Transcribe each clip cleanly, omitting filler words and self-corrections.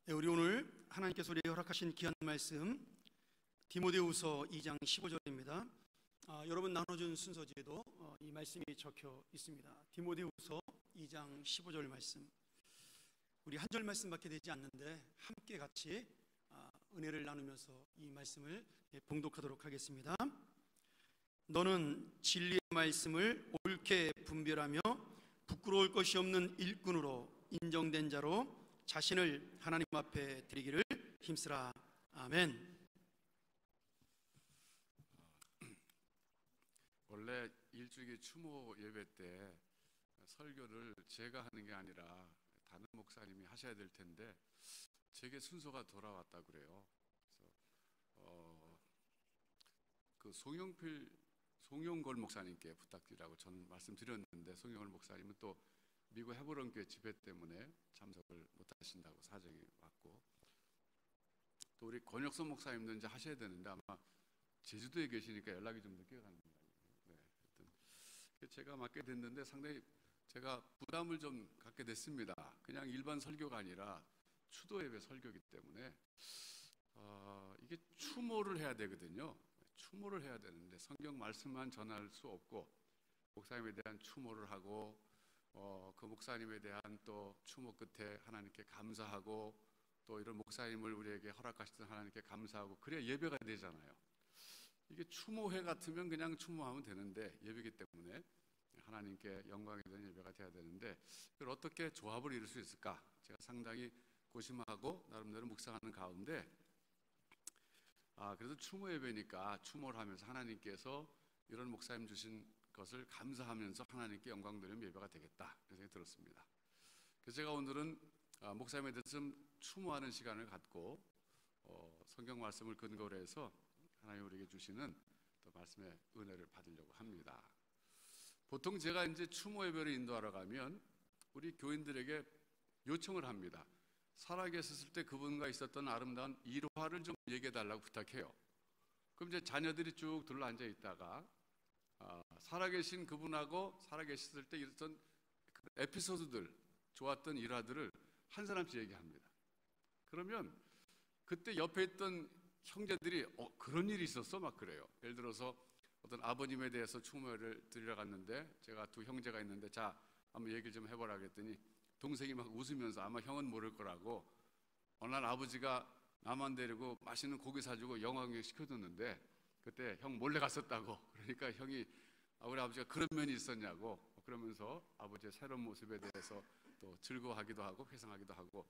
네, 우리 오늘 하나님께서 우리에게 허락하신 귀한 말씀 디모데후서 2장 15절입니다. 여러분 나눠준 순서지에도 이 말씀이 적혀 있습니다. 디모데후서 2장 15절 말씀. 우리 한 절 말씀밖에 되지 않는데 함께 같이 은혜를 나누면서 이 말씀을 봉독하도록 하겠습니다. 너는 진리의 말씀을 옳게 분별하며 부끄러울 것이 없는 일꾼으로 인정된 자로 자신을 하나님 앞에 드리기를 힘쓰라. 아멘. 원래 일주기 추모 예배 때 설교를 제가 하는 게 아니라 다른 목사님이 하셔야 될 텐데 제게 순서가 돌아왔다 그래요. 그래서 그 송영걸 목사님께 부탁드리라고 저는 말씀드렸는데 송영걸 목사님은 또 미국 헤브론 교회 집회 때문에 참석을 못 하신다고 사정이 왔고, 또 우리 권혁선 목사님도 이제 하셔야 되는데 아마 제주도에 계시니까 연락이 좀 늦게 가는 거예요. 네, 하여튼 제가 맡게 됐는데 상당히 제가 부담을 좀 갖게 됐습니다. 그냥 일반 설교가 아니라 추도 예배 설교이기 때문에 이게 추모를 해야 되거든요. 추모를 해야 되는데 성경 말씀만 전할 수 없고 목사님에 대한 추모를 하고 그 목사님에 대한 또 추모 끝에 하나님께 감사하고 또 이런 목사님을 우리에게 허락하시던 하나님께 감사하고 그래야 예배가 되잖아요. 이게 추모회 같으면 그냥 추모하면 되는데 예배이기 때문에 하나님께 영광이 되는 예배가 돼야 되는데 이걸 어떻게 조합을 이룰 수 있을까? 제가 상당히 고심하고 나름대로 묵상하는 가운데 그래도 추모 예배니까 추모를 하면서 하나님께서 이런 목사님 주신 것을 감사하면서 하나님께 영광 드리는 예배가 되겠다 그런 생각이 들었습니다. 그래서 제가 오늘은 목사님에 대해서 좀 추모하는 시간을 갖고 성경 말씀을 근거로 해서 하나님 우리에게 주시는 또 말씀의 은혜를 받으려고 합니다. 보통 제가 이제 추모 예배를 인도하러 가면 우리 교인들에게 요청을 합니다. 살아계셨을 때 그분과 있었던 아름다운 일화를 좀 얘기해 달라고 부탁해요. 그럼 이제 자녀들이 쭉 둘러 앉아 있다가 살아계신 그분하고 살아계셨을 때 있었던 그 에피소드들, 좋았던 일화들을 한 사람씩 얘기합니다. 그러면 그때 옆에 있던 형제들이 그런 일이 있었어? 막 그래요. 예를 들어서 어떤 아버님에 대해서 추모를 드리러 갔는데 제가 두 형제가 있는데 자 한번 얘기를 좀 해보라 그랬더니 동생이 막 웃으면서 아마 형은 모를 거라고 어느 날 아버지가 나만 데리고 맛있는 고기 사주고 영화 관광 시켜줬는데 그때 형 몰래 갔었다고. 그러니까 형이 우리 아버지가 그런 면이 있었냐고 그러면서 아버지의 새로운 모습에 대해서 또 즐거워하기도 하고 회상하기도 하고.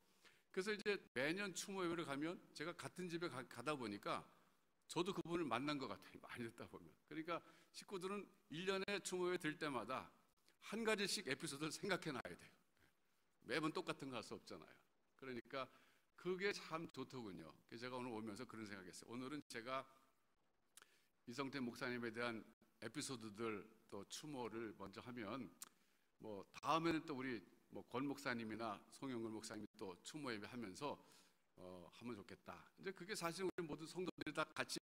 그래서 이제 매년 추모 예배를 가면 제가 같은 집에 가다 보니까 저도 그분을 만난 것 같아요. 많이 듣다 보면. 그러니까 식구들은 1년에 추모 예배 들 때마다 한 가지씩 에피소드를 생각해 놔야 돼요. 매번 똑같은 거 할 수 없잖아요. 그러니까 그게 참 좋더군요. 그래서 제가 오늘 오면서 그런 생각했어요. 오늘은 제가 이성태 목사님에 대한 에피소드들 또 추모를 먼저 하면 뭐 다음에는 또 우리 뭐 권 목사님이나 송영근 목사님이 또 추모 예배 하면서 하면 좋겠다. 이제 그게 사실 우리 모든 성도들이 다 같이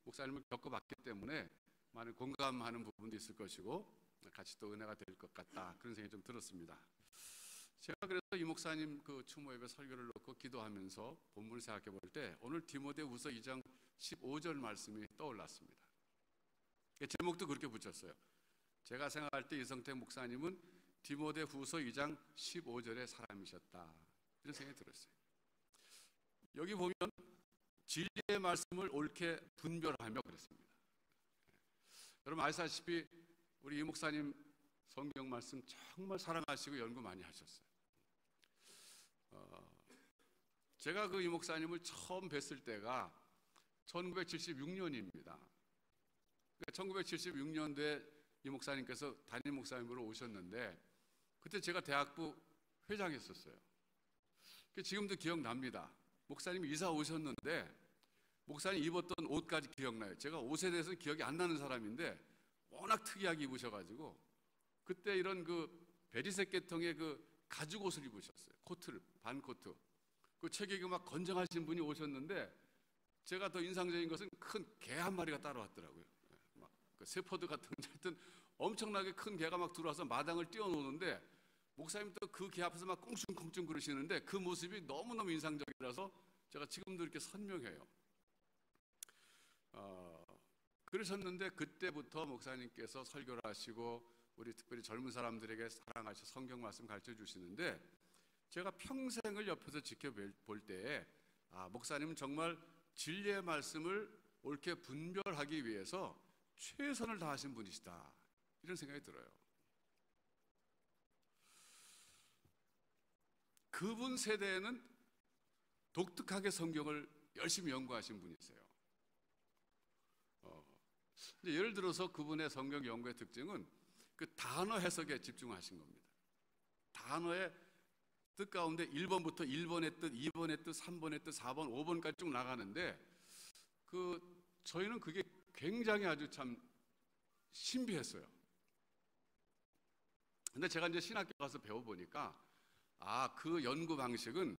목사님을 겪어봤기 때문에 많은 공감하는 부분도 있을 것이고 같이 또 은혜가 될 것 같다 그런 생각이 좀 들었습니다. 제가 그래서 이 목사님 그 추모 예배 설교를 놓고 기도하면서 본문을 생각해 볼 때 오늘 디모데후서 2장 15절 말씀이 떠올랐습니다. 제목도 그렇게 붙였어요. 제가 생각할 때 이성태 목사님은 디모데후서 2장 15절의 사람이셨다 이런 생각이 들었어요. 여기 보면 진리의 말씀을 옳게 분별하며 그랬습니다. 여러분 아시다시피 우리 이 목사님 성경 말씀 정말 사랑하시고 연구 많이 하셨어요. 제가 그 이 목사님을 처음 뵀을 때가 1976년입니다. 1976년도에 이 목사님께서 담임 목사님으로 오셨는데 그때 제가 대학부 회장했었어요. 지금도 기억납니다. 목사님이 이사 오셨는데 목사님 입었던 옷까지 기억나요. 제가 옷에 대해서는 기억이 안 나는 사람인데 워낙 특이하게 입으셔가지고 그때 이런 그 베리색 계통의 그 가죽 옷을 입으셨어요. 코트를, 반코트. 그 체격이 막 건장하신 분이 오셨는데 제가 더 인상적인 것은 큰 개 한 마리가 따라왔더라고요. 막 그 세포드 같은 하여튼 엄청나게 큰 개가 막 들어와서 마당을 뛰어노는데 목사님 또 그 개 앞에서 막 꿍충꿍충 그러시는데 그 모습이 너무너무 인상적이라서 제가 지금도 이렇게 선명해요. 그러셨는데 그때부터 목사님께서 설교를 하시고 우리 특별히 젊은 사람들에게 사랑하셔 성경 말씀 가르쳐 주시는데 제가 평생을 옆에서 지켜볼 때에 목사님은 정말 진리의 말씀을 옳게 분별하기 위해서 최선을 다하신 분이시다, 이런 생각이 들어요. 그분 세대에는 독특하게 성경을 열심히 연구하신 분이세요. 예를 들어서 그분의 성경 연구의 특징은 그 단어 해석에 집중하신 겁니다. 단어의 뜻 가운데 1번부터 1번의 뜻, 2번의 뜻, 3번의 뜻, 4번, 5번까지 쭉 나가는데 저희는 그게 굉장히 아주 참 신비했어요. 근데 제가 이제 신학교 가서 배워보니까 그 연구 방식은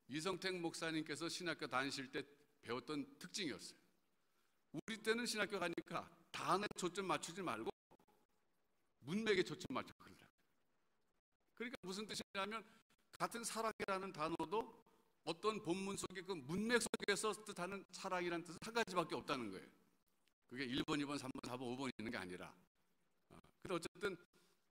이성택 목사님께서 신학교 다니실 때 배웠던 특징이었어요. 우리 때는 신학교 가니까 단어에 초점 맞추지 말고 문맥에 초점 맞춰 그러더라고요. 그러니까 무슨 뜻이냐면 같은 사랑이라는 단어도 어떤 본문 속에 그 문맥 속에서 뜻하는 사랑이라는 뜻은 한 가지밖에 없다는 거예요. 그게 1번, 2번, 3번, 4번, 5번 있는 게 아니라. 근데 어쨌든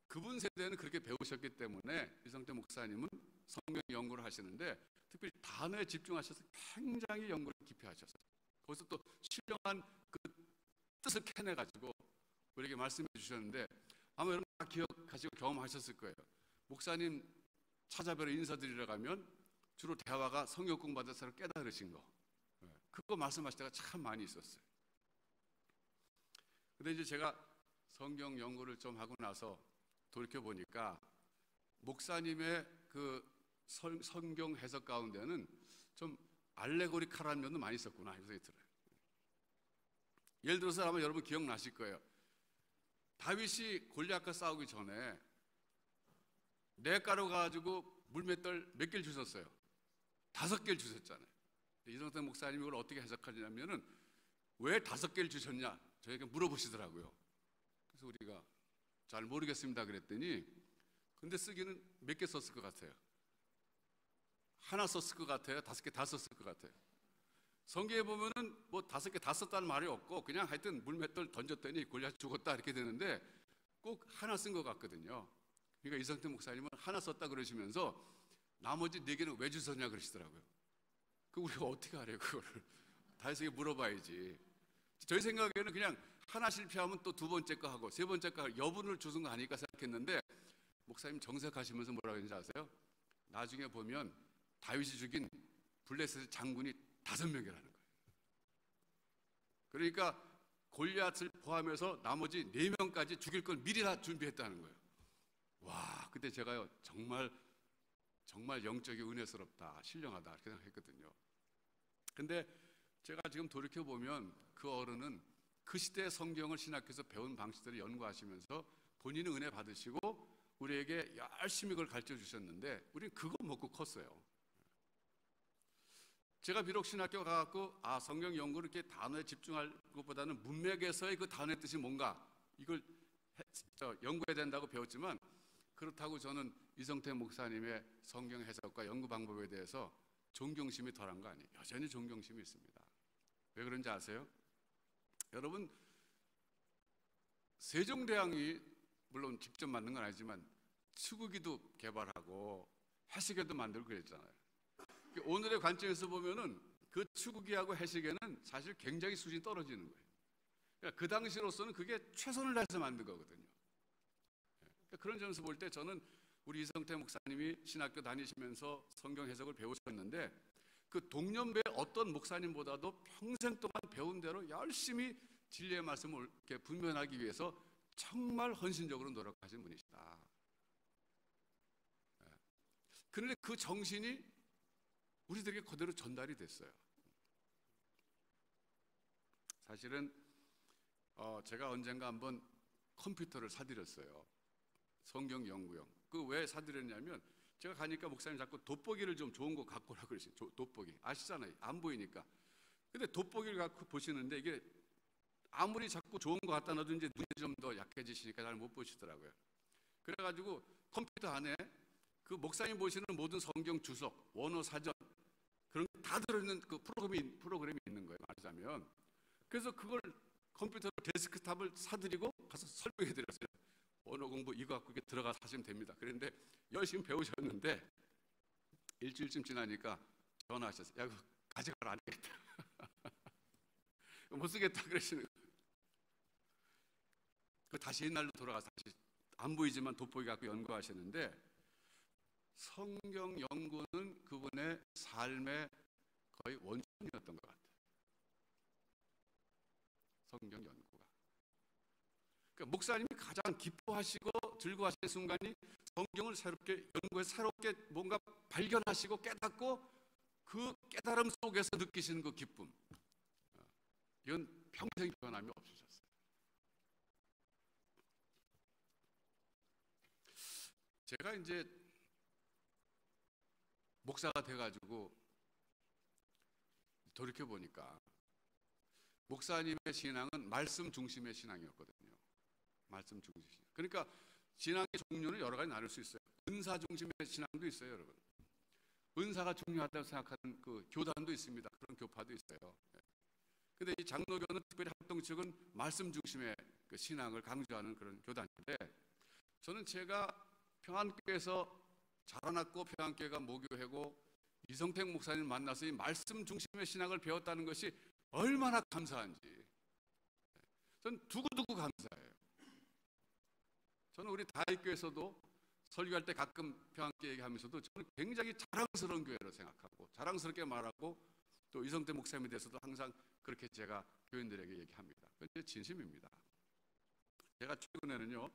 그분 세대는 그렇게 배우셨기 때문에 이성태 목사님은 성경 연구를 하시는데 특별히 단어에 집중하셔서 굉장히 연구를 깊이 하셨어요. 거기서 또 신령한 그 뜻을 캐내가지고 우리에게 말씀해 주셨는데 아마 여러분 다 기억하시고 경험하셨을 거예요. 목사님 찾아뵈러 인사드리러 가면 주로 대화가 성경 공부받아서 깨달으신 거, 그거 말씀하실 때가 참 많이 있었어요. 근데 이제 제가 성경 연구를 좀 하고 나서 돌이켜보니까 목사님의 그 성경 해석 가운데는 좀 알레고리칼한 면도 많이 있었구나 이런 생각이 들어요. 예를 들어서 아마 여러분 기억나실 거예요. 다윗이 골리앗과 싸우기 전에 냇가로 가지고 물맷돌 몇 개를 주셨어요? 5개를 주셨잖아요. 이성태 목사님이 이걸 어떻게 해석하냐면은 왜 5개를 주셨냐 저에게 물어보시더라고요. 그래서 우리가 잘 모르겠습니다 그랬더니 근데 쓰기는 몇 개 썼을 것 같아요? 하나 썼을 것 같아요? 5개 다 썼을 것 같아요? 성경에 보면은 뭐 5개 다 썼다는 말이 없고 그냥 하여튼 물맷돌 던졌더니 골리앗 죽었다 이렇게 되는데 꼭 하나 쓴 것 같거든요. 그러니까 이성태 목사님은 하나 썼다 그러시면서 나머지 4개는 왜 주셨냐 그러시더라고요. 그 우리가 어떻게 알아요 그거를? 다윗에게 물어봐야지. 저희 생각에는 그냥 하나 실패하면 또 2번째 거 하고 3번째 거 하고 여분을 주신 거 아닐까 생각했는데 목사님 정색하시면서 뭐라고 했는지 아세요? 나중에 보면 다윗이 죽인 블레셋 장군이 5명이라는 거예요. 그러니까 골리앗을 포함해서 나머지 4명까지 죽일 걸 미리 다 준비했다는 거예요. 와, 그때 제가요 정말 영적이 은혜스럽다, 신령하다 이렇게 생각했거든요. 근데 제가 지금 돌이켜보면 그 어른은 그 시대의 성경을 신학교에서 배운 방식들을 연구하시면서 본인은 은혜 받으시고 우리에게 열심히 그걸 가르쳐 주셨는데 우리는 그거 먹고 컸어요. 제가 비록 신학교 가갖고 성경 연구를 이렇게 단어에 집중할 것보다는 문맥에서의 그 단어의 뜻이 뭔가 이걸 연구해야 된다고 배웠지만 그렇다고 저는 이성태 목사님의 성경 해석과 연구 방법에 대해서 존경심이 덜한 거 아니에요. 여전히 존경심이 있습니다. 왜 그런지 아세요? 여러분 세종대왕이 물론 직접 만든 건 아니지만 수국이도 개발하고 해시계도 만들고 그랬잖아요. 오늘의 관점에서 보면은 그 수국이하고 해시계는 사실 굉장히 수준이 떨어지는 거예요. 그러니까 그 당시로서는 그게 최선을 다해서 만든 거거든요. 그러니까 그런 점에서 볼 때 저는 우리 이성태 목사님이 신학교 다니시면서 성경 해석을 배우셨는데 그 동년배 어떤 목사님보다도 평생 동안 배운 대로 열심히 진리의 말씀을 이렇게 분별하기 위해서 정말 헌신적으로 노력하신 분이시다. 그런데 그 정신이 우리들에게 그대로 전달이 됐어요. 사실은 제가 언젠가 한번 컴퓨터를 사드렸어요. 성경 연구용. 그 왜 사드렸냐면 제가 가니까 목사님 자꾸 돋보기를 좀 좋은 거 갖고 오라 그러시죠. 돋보기 아시잖아요. 안 보이니까. 근데 돋보기를 갖고 보시는데 이게 아무리 자꾸 좋은 거 갖다 놔도 이제 눈이 좀 더 약해지시니까 잘 못 보시더라고요. 그래가지고 컴퓨터 안에 그 목사님 보시는 모든 성경 주석, 원어 사전 그런 게 다 들어있는 그 프로그램이 있는 거예요, 말하자면. 그래서 그걸 컴퓨터 데스크탑을 사드리고 가서 설명해 드렸어요. 언어 공부 이거 갖고 이렇게 들어가서 하시면 됩니다. 그런데 열심히 배우셨는데 일주일쯤 지나니까 전화하셨어요. 야, 그거 가져가라, 안 되겠다. 못 쓰겠다 그러시는 거예요. 그 다시 옛날로 돌아가서 다시 안 보이지만 돋보기 갖고 연구하시는데, 성경 연구는 그분의 삶의 거의 원천이었던 것 같아요. 성경 연구가. 그러니까 목사님이 가장 기뻐하시고 즐거워하시는 순간이 성경을 새롭게 연구해서 새롭게 뭔가 발견하시고 깨닫고 그 깨달음 속에서 느끼시는 그 기쁨, 이건 평생 변함이 없으셨어요. 제가 이제 목사가 돼가지고 돌이켜보니까 목사님의 신앙은 말씀 중심의 신앙이었거든요. 말씀 중심. 그러니까 신앙의 종류는 여러 가지 나눌 수 있어요. 은사 중심의 신앙도 있어요, 여러분. 은사가 중요하다고 생각하는 그 교단도 있습니다. 그런 교파도 있어요. 근데 이 장로교는 특별히 합동 측은 말씀 중심의 그 신앙을 강조하는 그런 교단인데, 저는 제가 평안교회에서 자라났고 평안교회가 모교회고 이성택 목사님 만나서 이 말씀 중심의 신앙을 배웠다는 것이 얼마나 감사한지 저는 두고두고 감사해요. 저는 우리 다윗교회에서도 설교할 때 가끔 평안교회 얘기하면서도 저는 굉장히 자랑스러운 교회로 생각하고 자랑스럽게 말하고, 또 이성택 목사님에 대해서도 항상 그렇게 제가 교인들에게 얘기합니다. 그게 진심입니다. 제가 최근에는요,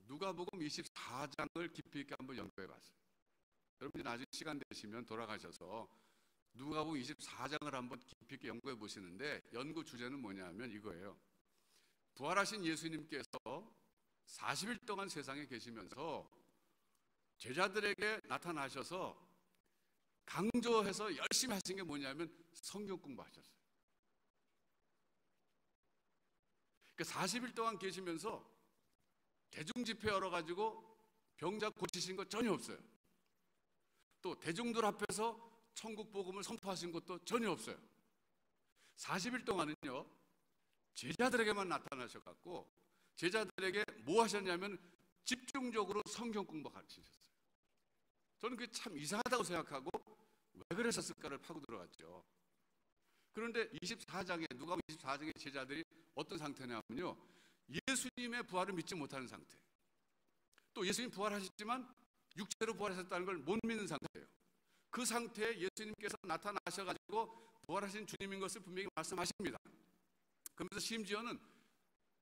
누가복음 24장을 깊이 있게 한번 연구해 봤어요. 여러분이 나중에 시간 되시면 돌아가셔서 누가복음 24장을 한번 깊이 있게 연구해 보시는데, 연구 주제는 뭐냐면 이거예요. 부활하신 예수님께서 40일 동안 세상에 계시면서 제자들에게 나타나셔서 강조해서 열심히 하신 게 뭐냐면 성경 공부하셨어요. 그러니까 40일 동안 계시면서 대중집회 열어가지고 병자 고치신 거 전혀 없어요. 또 대중들 앞에서 천국 복음을 선포하신 것도 전혀 없어요. 40일 동안은요, 제자들에게만 나타나셔갖고 제자들에게 뭐 하셨냐면 집중적으로 성경 공부 가르치셨어요. 저는 그게 참 이상하다고 생각하고 왜 그러셨을까를 파고 들어갔죠. 그런데 24장에 누가복음 24장의 제자들이 어떤 상태냐면요, 예수님의 부활을 믿지 못하는 상태, 또 예수님 부활하셨지만 육체로 부활하셨다는 걸 못 믿는 상태예요. 그 상태에 예수님께서 나타나셔가지고 부활하신 주님인 것을 분명히 말씀하십니다. 그러면서 심지어는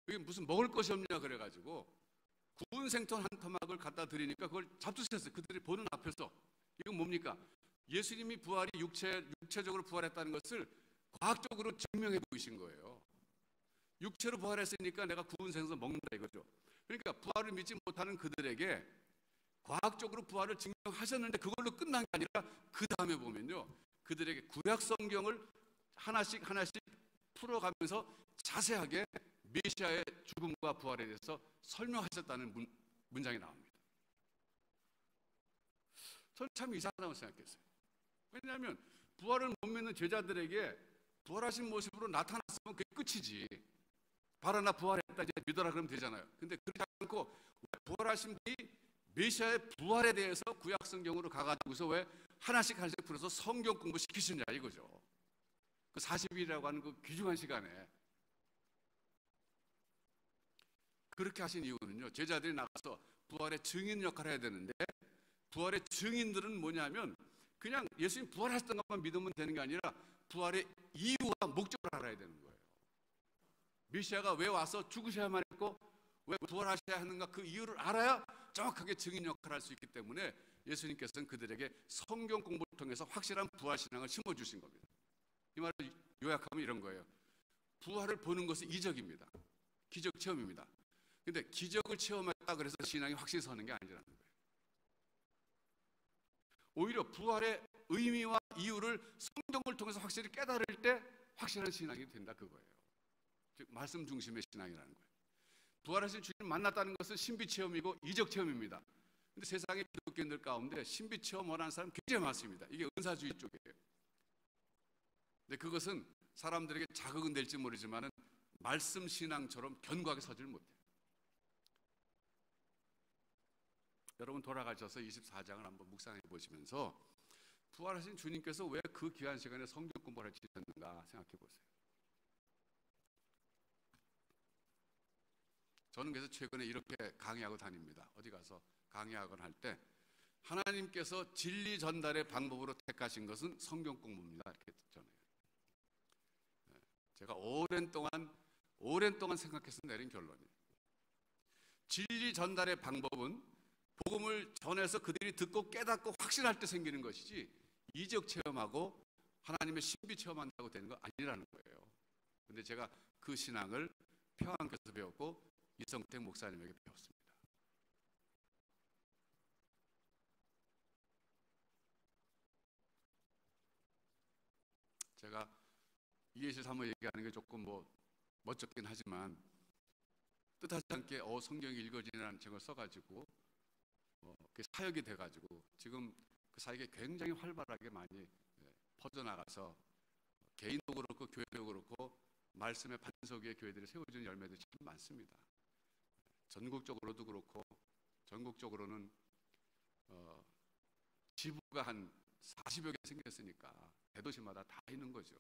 이게 무슨 먹을 것이 없냐 그래가지고 구운 생선 한 토막을 갖다 드리니까 그걸 잡수셨어요. 그들이 보는 앞에서. 이건 뭡니까? 예수님이 부활이 육체적으로 부활했다는 것을 과학적으로 증명해 보이신 거예요. 육체로 부활했으니까 내가 구운 생선 먹는다 이거죠. 그러니까 부활을 믿지 못하는 그들에게 과학적으로 부활을 증명하셨는데 그걸로 끝난 게 아니라 그 다음에 보면요, 그들에게 구약 성경을 하나씩 풀어가면서 자세하게 메시아의 죽음과 부활에 대해서 설명하셨다는 문장이 나옵니다. 저는 참 이상하다고 생각했어요. 왜냐하면 부활을 못 믿는 제자들에게 부활하신 모습으로 나타났으면 그게 끝이지. 바로 나 부활했다 이제 믿어라 그러면 되잖아요. 근데 그렇지 않고 부활하신 분이 메시아의 부활에 대해서 구약 성경으로 가가지고서 왜 하나씩 풀어서 성경 공부 시키시냐 이거죠. 그 40일이라고 하는 그 귀중한 시간에 그렇게 하신 이유는요, 제자들이 나가서 부활의 증인 역할을 해야 되는데, 부활의 증인들은 뭐냐면 그냥 예수님 부활하셨던 것만 믿으면 되는 게 아니라 부활의 이유와 목적을 알아야 되는 거예요. 메시아가 왜 와서 죽으셔야만 했고 왜 부활하셔야 하는가, 그 이유를 알아야 정확하게 증인 역할을 할 수 있기 때문에 예수님께서는 그들에게 성경 공부를 통해서 확실한 부활 신앙을 심어주신 겁니다. 이 말을 요약하면 이런 거예요. 부활을 보는 것은 이적입니다. 기적 체험입니다. 근데 기적을 체험했다 그래서 신앙이 확실히 서는 게 아니라는 거예요. 오히려 부활의 의미와 이유를 성경을 통해서 확실히 깨달을 때 확실한 신앙이 된다 그거예요. 즉 말씀 중심의 신앙이라는 거예요. 부활하신 주님 만났다는 것은 신비 체험이고 이적 체험입니다. 근데 세상의 기독교인들 가운데 신비 체험 원하는 사람 굉장히 많습니다. 이게 은사주의 쪽이에요. 근데 그것은 사람들에게 자극은 될지 모르지만은 말씀 신앙처럼 견고하게 서질 못해요. 여러분 돌아가셔서 24장을 한번 묵상해 보시면서 부활하신 주님께서 왜 그 귀한 시간에 성경 공부를 하셨는가 생각해 보세요. 저는 그래서 최근에 이렇게 강의하고 다닙니다. 어디 가서 강의하거나 할 때 하나님께서 진리 전달의 방법으로 택하신 것은 성경 공부입니다. 이렇게 전해요. 제가 오랜 동안 생각해서 내린 결론이에요. 진리 전달의 방법은 복음을 전해서 그들이 듣고 깨닫고 확신할 때 생기는 것이지 이적 체험하고 하나님의 신비 체험한다고 되는 거 아니라는 거예요. 근데 제가 그 신앙을 평안교에서 배웠고 이성택 목사님에게 배웠습니다. 제가 이해실 사모 얘기하는 게 조금 멋쩍긴 하지만 뜻하지 않게 성경이 읽어지라는 책을 써가지고 사역이 돼가지고 지금 그 사역이 굉장히 활발하게 많이 퍼져나가서 개인도 그렇고 교회도 그렇고 말씀의 반석 위에 교회들이 세워지는 열매들이 참 많습니다. 전국적으로도 그렇고 전국적으로는 지부가 한 40여 개 생겼으니까 대도시마다 다 있는 거죠.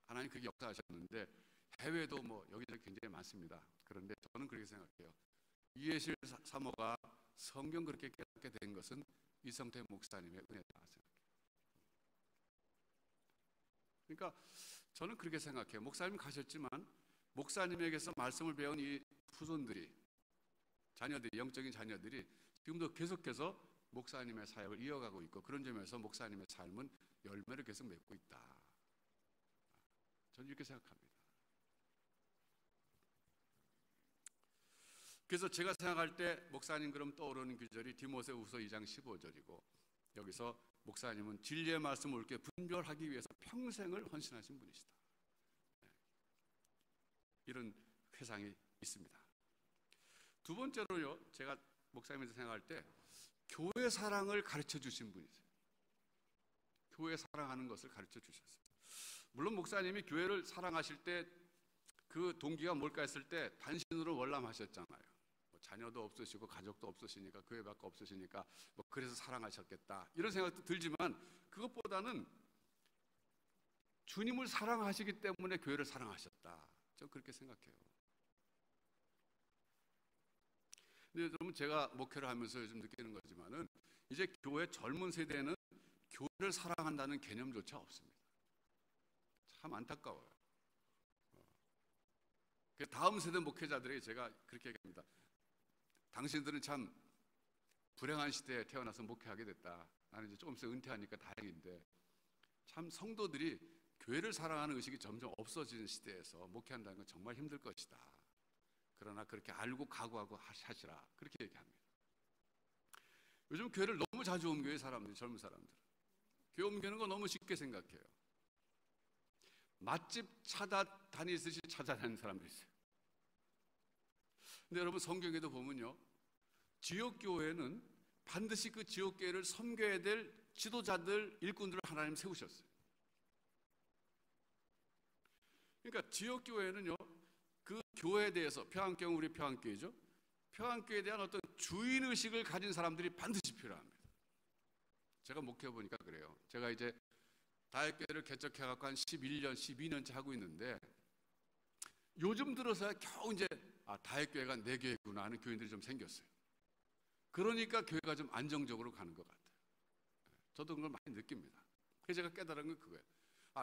하나님 그렇게 역사하셨는데 해외도 여기저기 굉장히 많습니다. 그런데 저는 그렇게 생각해요. 이해실 사모가 성경 그렇게 깨닫게 된 것은 이성태 목사님의 은혜다 생각해요. 그러니까 저는 그렇게 생각해요. 목사님 가셨지만 목사님에게서 말씀을 배운 이 후손들이 자녀들이 영적인 자녀들이 지금도 계속해서 목사님의 사역을 이어가고 있고 그런 점에서 목사님의 삶은 열매를 계속 맺고 있다. 저는 이렇게 생각합니다. 그래서 제가 생각할 때 목사님 그럼 떠오르는 구절이 디모데후서 2장 15절이고 여기서 목사님은 진리의 말씀을 옳게 분별하기 위해서 평생을 헌신하신 분이시다. 이런 회상이 있습니다. 두 번째로요, 제가 목사님에서 생각할 때 교회 사랑을 가르쳐 주신 분이세요. 교회 사랑하는 것을 가르쳐 주셨어요. 물론 목사님이 교회를 사랑하실 때 그 동기가 뭘까 했을 때 단신으로 월남하셨잖아요. 자녀도 없으시고 가족도 없으시니까 교회밖에 없으시니까 그래서 사랑하셨겠다 이런 생각도 들지만 그것보다는 주님을 사랑하시기 때문에 교회를 사랑하셨다. 저는 그렇게 생각해요. 근데 여러분 제가 목회를 하면서 요즘 느끼는 거지만은 이제 교회 젊은 세대는 교회를 사랑한다는 개념조차 없습니다. 참 안타까워요. 다음 세대 목회자들에게 제가 그렇게 얘기합니다. 당신들은 참 불행한 시대에 태어나서 목회하게 됐다. 나는 이제 조금 있으면 은퇴하니까 다행인데 참 성도들이 교회를 사랑하는 의식이 점점 없어지는 시대에서 목회한다는 건 정말 힘들 것이다. 그러나 그렇게 알고 각오하고 하시라. 그렇게 얘기합니다. 요즘 교회를 너무 자주 옮겨요. 사람들이, 젊은 사람들은. 교회 옮기는 거 너무 쉽게 생각해요. 맛집 다니듯이 찾아다니는 사람들이 있어요. 근데 여러분 성경에도 보면요, 지역교회는 반드시 그 지역교회를 섬겨야 될 지도자들, 일꾼들을 하나님 세우셨어요. 그러니까 지역교회는요, 그 교회에 대해서, 평안교회는 우리 평안교회죠. 평안교회에 대한 어떤 주인의식을 가진 사람들이 반드시 필요합니다. 제가 목회해보니까 그래요. 제가 이제 다육교회를 개척해갖고 한 11년, 12년째 하고 있는데 요즘 들어서야 겨우 이제 다육교회가 내 교회구나 하는 교인들이 좀 생겼어요. 그러니까 교회가 좀 안정적으로 가는 것 같아요. 저도 그걸 많이 느낍니다. 그래서 제가 깨달은 건 그거예요.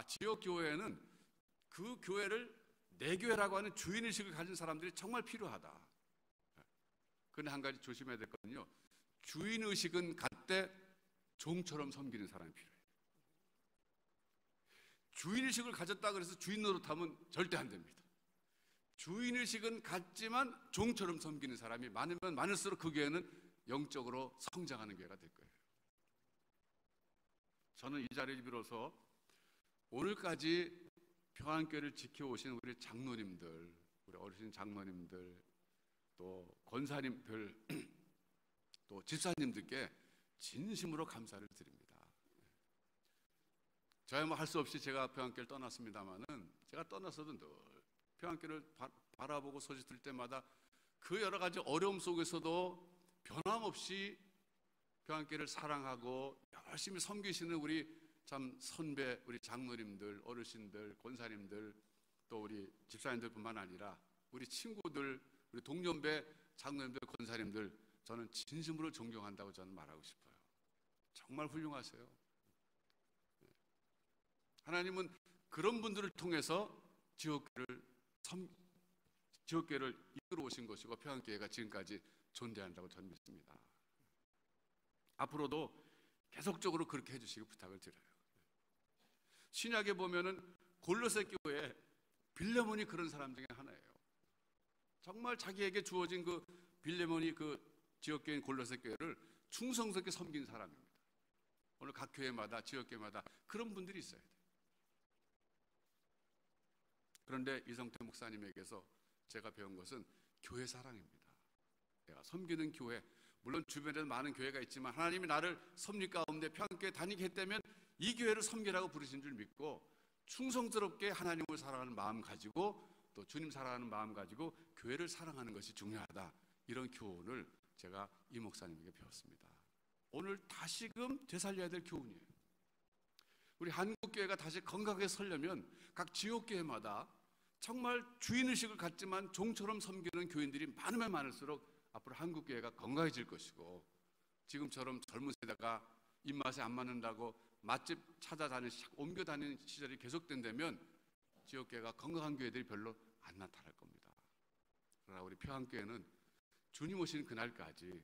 지역교회는 그 교회를 내 교회라고 하는 주인의식을 가진 사람들이 정말 필요하다. 그런데 한 가지 조심해야 될 거는요, 주인의식은 갖되 종처럼 섬기는 사람이 필요해요. 주인의식을 가졌다 그래서 주인 노릇하면 절대 안 됩니다. 주인의식은 갖지만 종처럼 섬기는 사람이 많으면 많을수록 그 교회는 영적으로 성장하는 교회가 될 거예요. 저는 이 자리를 빌어서 오늘까지 평안교회를 지켜오신 우리 장로님들, 우리 어르신 장로님들, 또 권사님들 또 집사님들께 진심으로 감사를 드립니다. 저야 뭐 할 수 없이 제가 평안교회를 떠났습니다만은 제가 떠나서도 늘 평안교회를 바라보고 소식 들 때마다 그 여러 가지 어려움 속에서도 변함없이 평안교회를 사랑하고 열심히 섬기시는 우리 참 선배, 우리 장로님들, 어르신들, 권사님들, 또 우리 집사님들뿐만 아니라 우리 친구들, 우리 동년배 장로님들, 권사님들, 저는 진심으로 존경한다고 저는 말하고 싶어요. 정말 훌륭하세요. 하나님은 그런 분들을 통해서 지옥교회를 이끌어 오신 것이고 평안교회가 지금까지 존재한다고 저는 믿습니다. 앞으로도 계속적으로 그렇게 해주시기 부탁을 드려요. 신약에 보면은 골로새 교회 빌레몬이 그런 사람 중에 하나예요. 정말 자기에게 주어진 그 빌레몬이 그 지역교회인 골로새 교회를 충성스럽게 섬긴 사람입니다. 오늘 각 교회마다 지역교회마다 그런 분들이 있어야 돼요. 그런데 이성태 목사님에게서 제가 배운 것은 교회 사랑입니다. 내가 섬기는 교회, 물론 주변에 많은 교회가 있지만 하나님이 나를 섭리 가운데 평안교회 다니게 했다면 이 교회를 섬기라고 부르신 줄 믿고 충성스럽게 하나님을 사랑하는 마음 가지고 또 주님 사랑하는 마음 가지고 교회를 사랑하는 것이 중요하다. 이런 교훈을 제가 이 목사님에게 배웠습니다. 오늘 다시금 되살려야 될 교훈이에요. 우리 한국교회가 다시 건강하게 서려면 각 지역교회마다 정말 주인의식을 갖지만 종처럼 섬기는 교인들이 많으면 많을수록 앞으로 한국교회가 건강해질 것이고, 지금처럼 젊은 세대가 입맛에 안 맞는다고 맛집 옮겨 다니는 시절이 계속된다면 지역교회가 건강한 교회들이 별로 안 나타날 겁니다. 그러나 우리 평안교회는 주님 오신 그날까지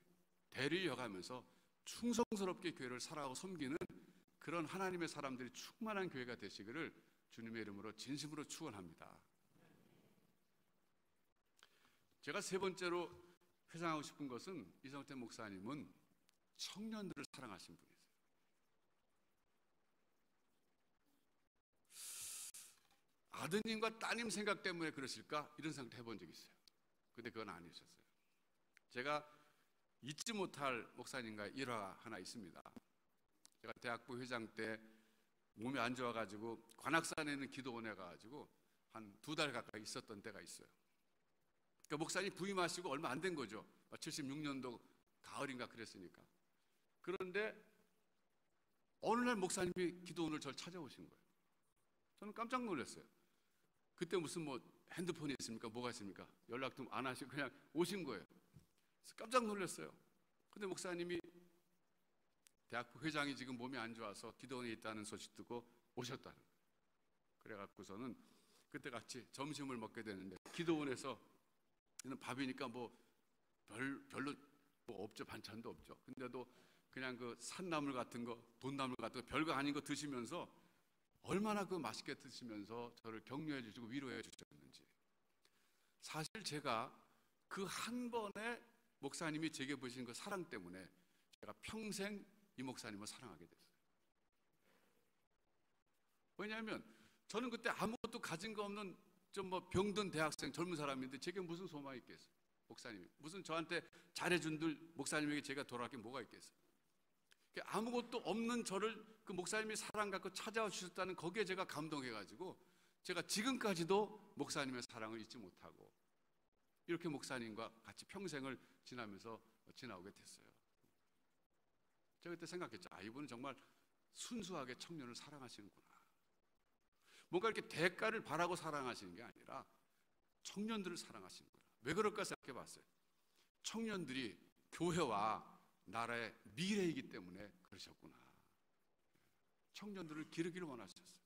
대를 이어가면서 충성스럽게 교회를 살아가고 섬기는 그런 하나님의 사람들이 충만한 교회가 되시기를 주님의 이름으로 진심으로 축원합니다. 제가 세 번째로 회상하고 싶은 것은 이성태 목사님은 청년들을 사랑하신 분이세요. 아드님과 따님 생각 때문에 그러실까? 이런 생각도 해본 적이 있어요. 근데 그건 아니셨어요. 제가 잊지 못할 목사님과 일화 하나 있습니다. 제가 대학부 회장 때 몸이 안 좋아가지고 관악산에 있는 기도원에 가가지고 한 2달 가까이 있었던 때가 있어요. 그러니까 목사님 부임하시고 얼마 안 된 거죠. 76년도 가을인가 그랬으니까. 그런데 어느 날 목사님이 기도원을 저를 찾아오신 거예요. 저는 깜짝 놀랐어요. 그때 무슨 뭐 핸드폰이 있습니까? 뭐가 있습니까? 연락도 안 하시고 그냥 오신 거예요. 그래서 깜짝 놀랐어요. 근데 목사님이 대학부 회장이 지금 몸이 안 좋아서 기도원에 있다는 소식 듣고 오셨다는 거예요. 그래갖고서는 그때 같이 점심을 먹게 되는데, 기도원에서 밥이니까 뭐 별로 뭐 없죠. 반찬도 없죠. 근데도 그냥 그 산나물 같은 거, 돈나물 같은 거, 별거 아닌 거 드시면서 얼마나 그 맛있게 드시면서 저를 격려해 주시고 위로해 주셨는지. 사실 제가 그 한 번에 목사님이 제게 보신 그 사랑 때문에 제가 평생 이 목사님을 사랑하게 됐어요. 왜냐하면 저는 그때 아무것도 가진 거 없는 좀 뭐 병든 대학생 젊은 사람인데 제게 무슨 소망이 있겠어요? 목사님이 무슨 저한테 잘해준 들 목사님에게 제가 돌아갈 게 뭐가 있겠어요? 아무것도 없는 저를 그 목사님이 사랑 갖고 찾아와 주셨다는 거기에 제가 감동해가지고 제가 지금까지도 목사님의 사랑을 잊지 못하고 이렇게 목사님과 같이 평생을 지나면서 지나오게 됐어요. 제가 그때 생각했죠. 이분은 정말 순수하게 청년을 사랑하시는구나. 뭔가 이렇게 대가를 바라고 사랑하시는 게 아니라 청년들을 사랑하시는구나. 왜 그럴까 생각해 봤어요. 청년들이 교회와 나라의 미래이기 때문에 그러셨구나. 청년들을 기르기를 원하셨어요.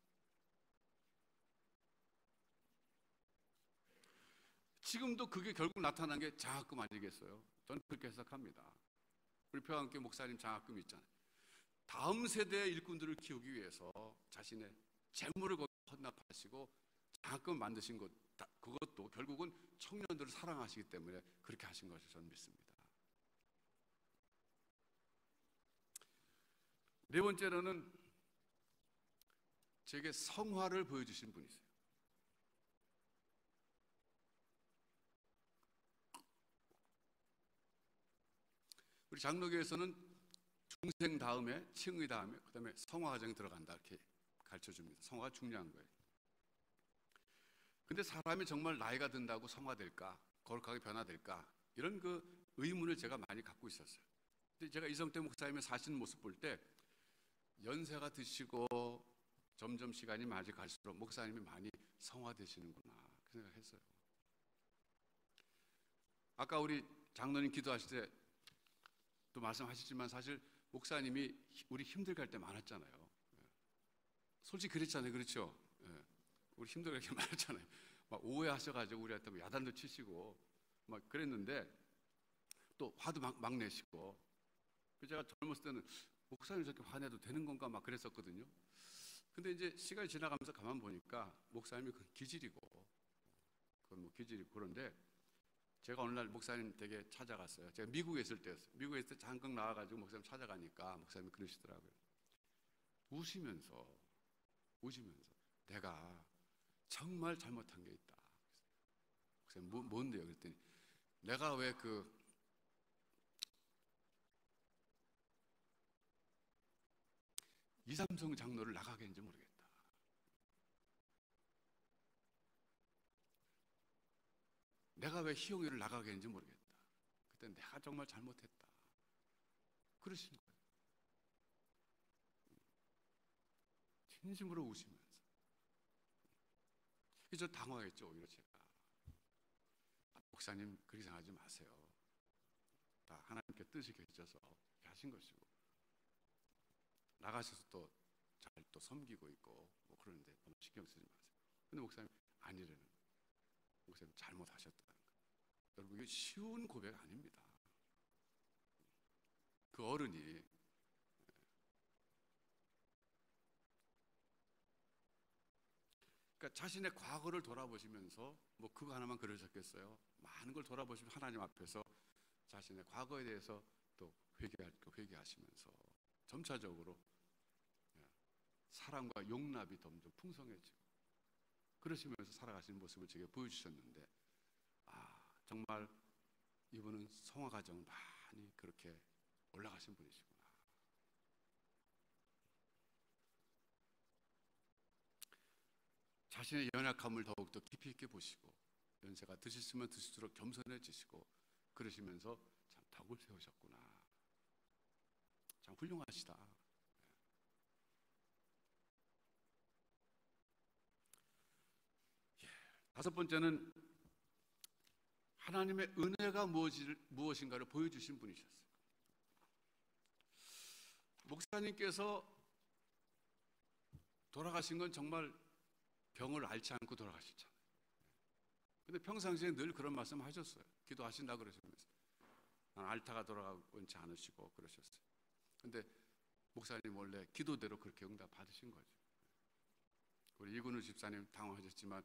지금도 그게 결국 나타난 게 장학금 아니겠어요? 저는 그렇게 해석합니다. 우리 평안교회 목사님 장학금 있잖아요. 다음 세대의 일꾼들을 키우기 위해서 자신의 재물을 헌납하시고 장학금 만드신 것, 그것도 결국은 청년들을 사랑하시기 때문에 그렇게 하신 것을 저는 믿습니다. 네 번째로는 제게 성화를 보여주신 분이 있어요. 우리 우리 장로교에서는 중생 다음에 칭의 다음에 그다음에 성화 과정이 들어간다 이렇게 가르쳐 줍니다. 성화가 중요한 거예요. 근데 사람이 정말 나이가 든다고 성화될까? 거룩하게 변화될까? 이런 그 의문을 제가 많이 갖고 있었어요. 근데 제가 이성태 목사님의 사시는 모습 볼 때 연세가 드시고 점점 시간이 많이 갈수록 목사님이 많이 성화되시는구나 그 생각했어요. 아까 우리 장로님 기도하실 때 또 말씀하시지만 사실 목사님이 우리 힘들게 할 때 많았잖아요. 솔직히 그랬잖아요. 그렇죠? 우리 힘들게 할 때 많았잖아요. 막 오해하셔가지고 우리한테 뭐 야단도 치시고 막 그랬는데 또 화도 막 내시고. 제가 젊었을 때는 목사님 저렇게 화내도 되는 건가 막 그랬었거든요. 근데 이제 시간이 지나가면서 가만 보니까 목사님이 그 기질이고 그건 뭐 기질이고 그런데 제가 어느 날 목사님 댁에 찾아갔어요. 제가 미국에 있을 때였어요. 미국에 있을 때 잠깐 나와가지고 목사님 찾아가니까 목사님이 그러시더라고요. 우시면서 내가 정말 잘못한 게 있다. 목사님 뭔데요? 그랬더니 내가 왜 그 이삼성 장로를 나가게 했는지 모르겠다. 내가 왜 희용이를 나가게 했는지 모르겠다. 그때 내가 정말 잘못했다. 그러신 거예요. 진심으로 우시면서. 저 당황했죠. 오히려 제가. 목사님 그렇게 생각하지 마세요. 다 하나님께 뜻이 계셔서 이렇게 하신 것이고 나가셔서 또 잘 또 섬기고 있고 뭐 그러는데 너무 신경 쓰지 마세요. 근데 목사님 아니라는 거예요. 목사님 잘못하셨다는 거예요. 여러분 이게 쉬운 고백 아닙니다. 그 어른이 그러니까 자신의 과거를 돌아보시면서 뭐 그거 하나만 그러셨겠어요. 많은 걸 돌아보시면 하나님 앞에서 자신의 과거에 대해서 또 회개하시면서 점차적으로 사랑과 용납이 점점 풍성해지고 그러시면서 살아가시는 모습을 제게 보여주셨는데 정말 이분은 성화 과정을 많이 그렇게 올라가신 분이시구나. 자신의 연약함을 더욱더 깊이 있게 보시고 연세가 드시면 드실수록 겸손해지시고 그러시면서 참 덕을 세우셨구나. 참 훌륭하시다. 다섯 번째는 하나님의 은혜가 무엇인가를 보여주신 분이셨어요. 목사님께서 돌아가신 건 정말 병을 앓지 않고 돌아가셨잖아요. 근데 평상시에 늘 그런 말씀 하셨어요. 기도하신다 그러시면서 앓다가 돌아가고 원치 않으시고 그러셨어요. 근데 목사님 원래 기도대로 그렇게 응답 받으신 거죠. 우리 이근우 집사님 당황하셨지만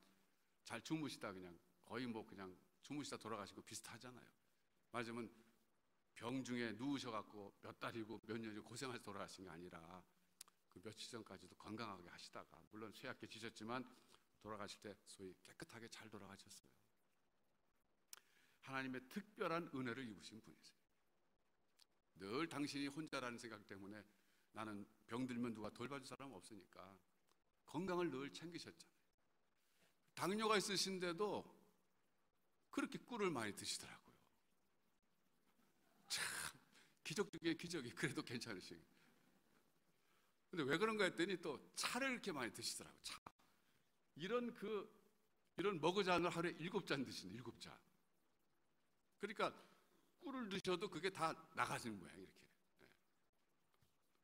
잘 주무시다 그냥 거의 뭐 그냥 주무시다 돌아가시고 비슷하잖아요. 맞으면 병 중에 누우셔갖고 몇 달이고 몇 년이고 고생해서 돌아가신 게 아니라 그 며칠 전까지도 건강하게 하시다가 물론 쇠약해지셨지만 돌아가실 때 소위 깨끗하게 잘 돌아가셨어요. 하나님의 특별한 은혜를 입으신 분이세요. 늘 당신이 혼자라는 생각 때문에 나는 병들면 누가 돌봐줄 사람 없으니까 건강을 늘 챙기셨잖아요. 당뇨가 있으신데도 그렇게 꿀을 많이 드시더라고요. 참 기적 중에 기적이 그래도 괜찮으시고. 근데 왜 그런가 했더니 또 차를 이렇게 많이 드시더라고요. 차. 이런 머그잔을 하루에 7잔 드시는 7잔. 그러니까 꿀을 드셔도 그게 다 나가시는 모양 이렇게.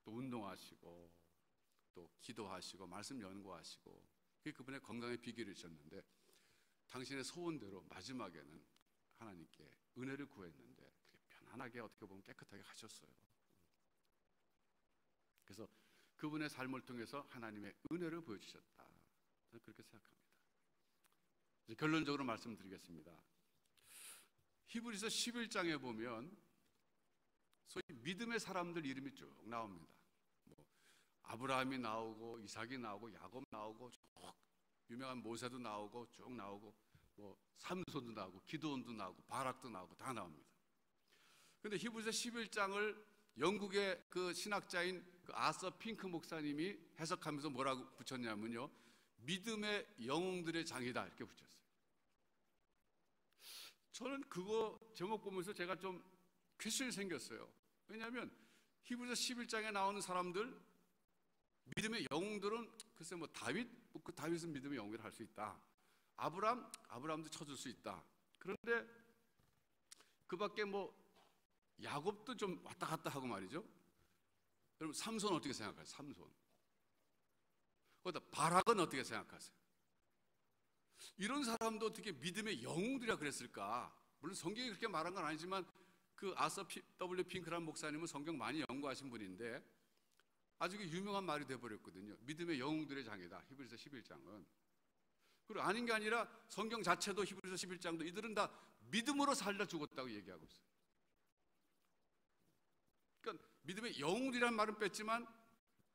또 운동하시고 또 기도하시고 말씀 연구하시고 그게 그분의 건강의 비결이셨는데 당신의 소원대로 마지막에는 하나님께 은혜를 구했는데 그게 편안하게 어떻게 보면 깨끗하게 하셨어요. 그래서 그분의 삶을 통해서 하나님의 은혜를 보여주셨다. 저는 그렇게 생각합니다. 이제 결론적으로 말씀드리겠습니다. 히브리서 11장에 보면 소위 믿음의 사람들 이름이 쭉 나옵니다. 뭐 아브라함이 나오고 이삭이 나오고 야곱 나오고 쭉 유명한 모세도 나오고 쭉 나오고 뭐 삼손도 나오고 기드온도 나오고 바락도 나오고 다 나옵니다. 근데 히브리서 11장을 영국의 그 신학자인 그 아서 핑크 목사님이 해석하면서 뭐라고 붙였냐면요, 믿음의 영웅들의 장이다, 이렇게 붙였어요. 저는 그거 제목 보면서 제가 좀 퀘스천이 생겼어요. 왜냐하면 히브리서 11장에 나오는 사람들, 믿음의 영웅들은 글쎄 뭐 다윗, 그 다윗은 믿음의 영웅이라 할 수 있다. 아브라함도 쳐줄 수 있다. 그런데 그 밖에 뭐 야곱도 좀 왔다 갔다 하고 말이죠. 여러분 삼손 어떻게 생각하세요? 삼손. 거기다 바락은 어떻게 생각하세요? 이런 사람도 어떻게 믿음의 영웅들이라 그랬을까? 물론 성경이 그렇게 말한 건 아니지만 그 아서 W. 핑크란 목사님은 성경 많이 연구하신 분인데 아주 유명한 말이 돼버렸거든요. 믿음의 영웅들의 장이다, 히브리서 11장은. 그리고 아닌 게 아니라 성경 자체도 히브리서 11장도 이들은 다 믿음으로 살다 죽었다고 얘기하고 있어요. 그러니까 믿음의 영웅들이라는 말은 뺐지만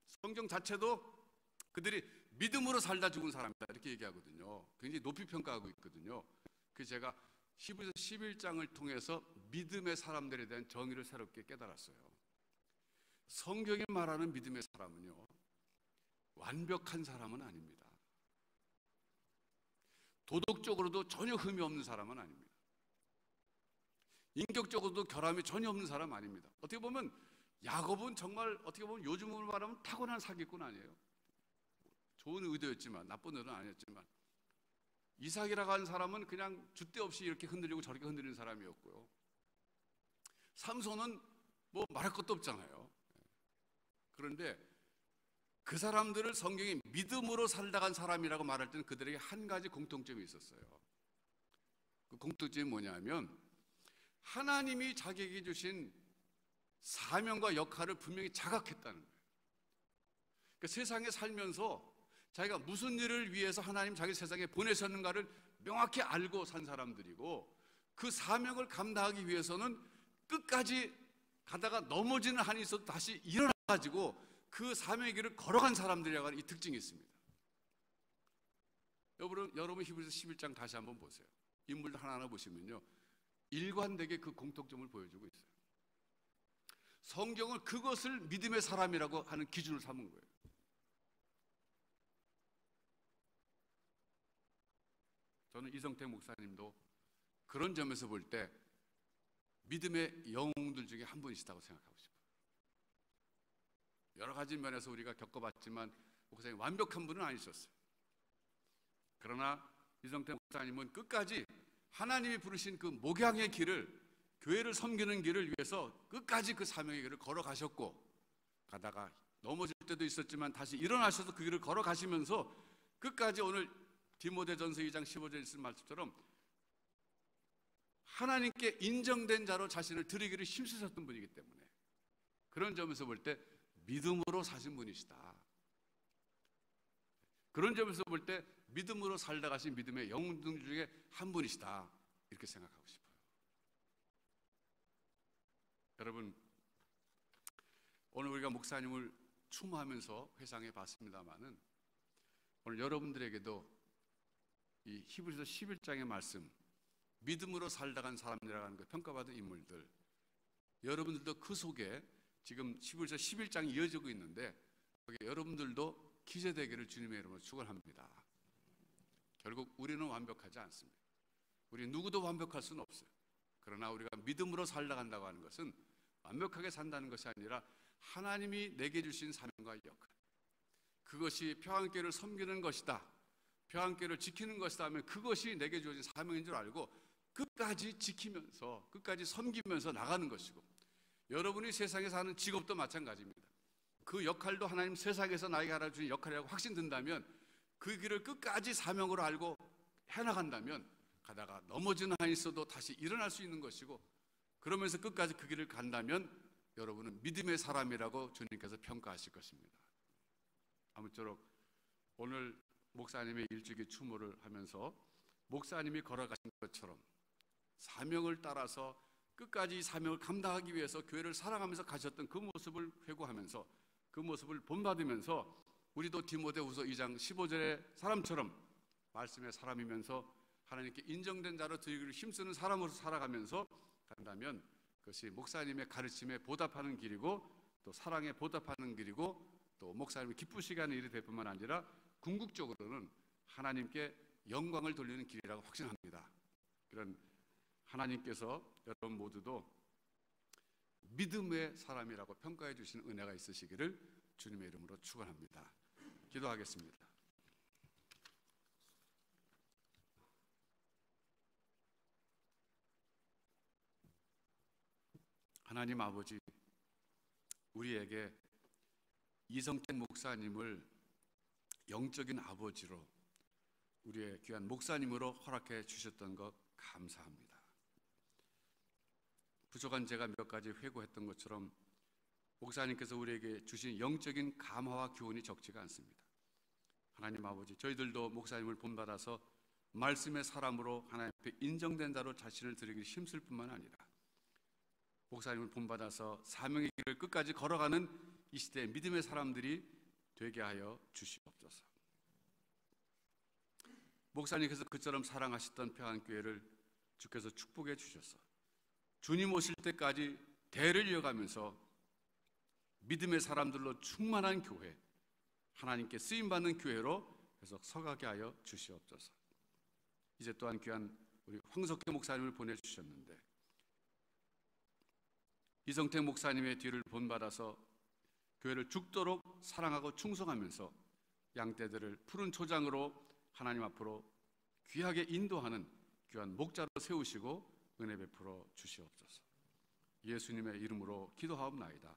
성경 자체도 그들이 믿음으로 살다 죽은 사람이다, 이렇게 얘기하거든요. 굉장히 높이 평가하고 있거든요. 그래서 제가 히브리서 11장을 통해서 믿음의 사람들에 대한 정의를 새롭게 깨달았어요. 성경이 말하는 믿음의 사람은요, 완벽한 사람은 아닙니다. 도덕적으로도 전혀 흠이 없는 사람은 아닙니다. 인격적으로도 결함이 전혀 없는 사람 아닙니다. 어떻게 보면 야곱은 정말 어떻게 보면 요즘으로 말하면 타고난 사기꾼 아니에요. 좋은 의도였지만, 나쁜 의도는 아니었지만, 이삭이라고 하는 사람은 그냥 줏대 없이 이렇게 흔들리고 저렇게 흔들리는 사람이었고요. 삼손은 뭐 말할 것도 없잖아요. 그런데 그 사람들을 성경이 믿음으로 살다 간 사람이라고 말할 때는 그들에게 한 가지 공통점이 있었어요. 그 공통점이 뭐냐면 하나님이 자기에게 주신 사명과 역할을 분명히 자각했다는 거예요. 그러니까 세상에 살면서 자기가 무슨 일을 위해서 하나님 자기 세상에 보내셨는가를 명확히 알고 산 사람들이고, 그 사명을 감당하기 위해서는 끝까지 가다가 넘어지는 한이 있어도 다시 일어나가지고 그 사명의 길을 걸어간 사람들이라고 하는 이 특징이 있습니다. 여러분 히브리서 11장 다시 한번 보세요. 인물들 하나하나 보시면요, 일관되게 그 공통점을 보여주고 있어요. 성경은 그것을 믿음의 사람이라고 하는 기준을 삼은 거예요. 저는 이성택 목사님도 그런 점에서 볼 때 믿음의 영웅들 중에 한 분이시다고 생각하고 싶어요. 여러 가지 면에서 우리가 겪어봤지만 목사님 완벽한 분은 아니셨어요. 그러나 이성택 목사님은 끝까지 하나님이 부르신 그 목양의 길을, 교회를 섬기는 길을 위해서 끝까지 그 사명의 길을 걸어가셨고, 가다가 넘어질 때도 있었지만 다시 일어나셔서 그 길을 걸어가시면서 끝까지 오늘 디모데전서 2장 15절에 있는 말씀처럼 하나님께 인정된 자로 자신을 드리기를 힘쓰셨던 분이기 때문에 그런 점에서 볼 때 믿음으로 사신 분이시다. 그런 점에서 볼 때 믿음으로 살다 가신 믿음의 영웅들 중에 한 분이시다, 이렇게 생각하고 싶어요. 여러분, 오늘 우리가 목사님을 추모하면서 회상해 봤습니다마는 오늘 여러분들에게도 이 히브리서 11장의 말씀, 믿음으로 살다 간 사람이라는 그 평가받은 인물들, 여러분들도 그 속에 지금 히브리서 11장이 이어지고 있는데 거기에 여러분들도 기재되기를 주님의 이름으로 축원합니다. 결국 우리는 완벽하지 않습니다. 우리 누구도 완벽할 수는 없어요. 그러나 우리가 믿음으로 살다 간다고 하는 것은 완벽하게 산다는 것이 아니라 하나님이 내게 주신 사명과 역할, 그것이 평안교회를 섬기는 것이다, 평안교회를 지키는 것이다 하면 그것이 내게 주어진 사명인 줄 알고 끝까지 지키면서 끝까지 섬기면서 나가는 것이고, 여러분이 세상에서 하는 직업도 마찬가지입니다. 그 역할도 하나님 세상에서 나에게 하나 주신 역할이라고 확신든다면 그 길을 끝까지 사명으로 알고 해나간다면 가다가 넘어지는 한이 있어도 다시 일어날 수 있는 것이고, 그러면서 끝까지 그 길을 간다면 여러분은 믿음의 사람이라고 주님께서 평가하실 것입니다. 아무쪼록 오늘 목사님의 일주기 추모를 하면서 목사님이 걸어가신 것처럼 사명을 따라서 끝까지 이 사명을 감당하기 위해서 교회를 사랑하면서 가셨던 그 모습을 회고하면서 그 모습을 본받으면서 우리도 디모데후서 2장 15절의 사람처럼 말씀의 사람이면서 하나님께 인정된 자로 드리기를 힘쓰는 사람으로 살아가면서 간다면 그것이 목사님의 가르침에 보답하는 길이고 또 사랑에 보답하는 길이고 또 목사님이 기쁘시게 하는 일이 될 뿐만 아니라 궁극적으로는 하나님께 영광을 돌리는 길이라고 확신합니다. 그런 하나님께서 여러분 모두도 믿음의 사람이라고 평가해 주시는 은혜가 있으시기를 주님의 이름으로 축원합니다. 기도하겠습니다. 하나님 아버지, 우리에게 이성택 목사님을 영적인 아버지로 우리의 귀한 목사님으로 허락해 주셨던 것 감사합니다. 부족한 제가 몇 가지 회고했던 것처럼 목사님께서 우리에게 주신 영적인 감화와 교훈이 적지가 않습니다. 하나님 아버지, 저희들도 목사님을 본받아서 말씀의 사람으로 하나님 앞에 인정된 자로 자신을 드리기 힘쓸 뿐만 아니라 목사님을 본받아서 사명의 길을 끝까지 걸어가는 이 시대의 믿음의 사람들이 되게 하여 주시옵소서. 목사님께서 그처럼 사랑하셨던 평안교회를 주께서 축복해 주셔서 주님 오실 때까지 대를 이어가면서 믿음의 사람들로 충만한 교회, 하나님께 쓰임받는 교회로 계속 서가게 하여 주시옵소서. 이제 또한 귀한 우리 황석회 목사님을 보내주셨는데 이성택 목사님의 뒤를 본받아서 교회를 죽도록 사랑하고 충성하면서 양떼들을 푸른 초장으로 하나님 앞으로 귀하게 인도하는 귀한 목자로 세우시고 은혜 베풀어 주시옵소서. 예수님의 이름으로 기도하옵나이다.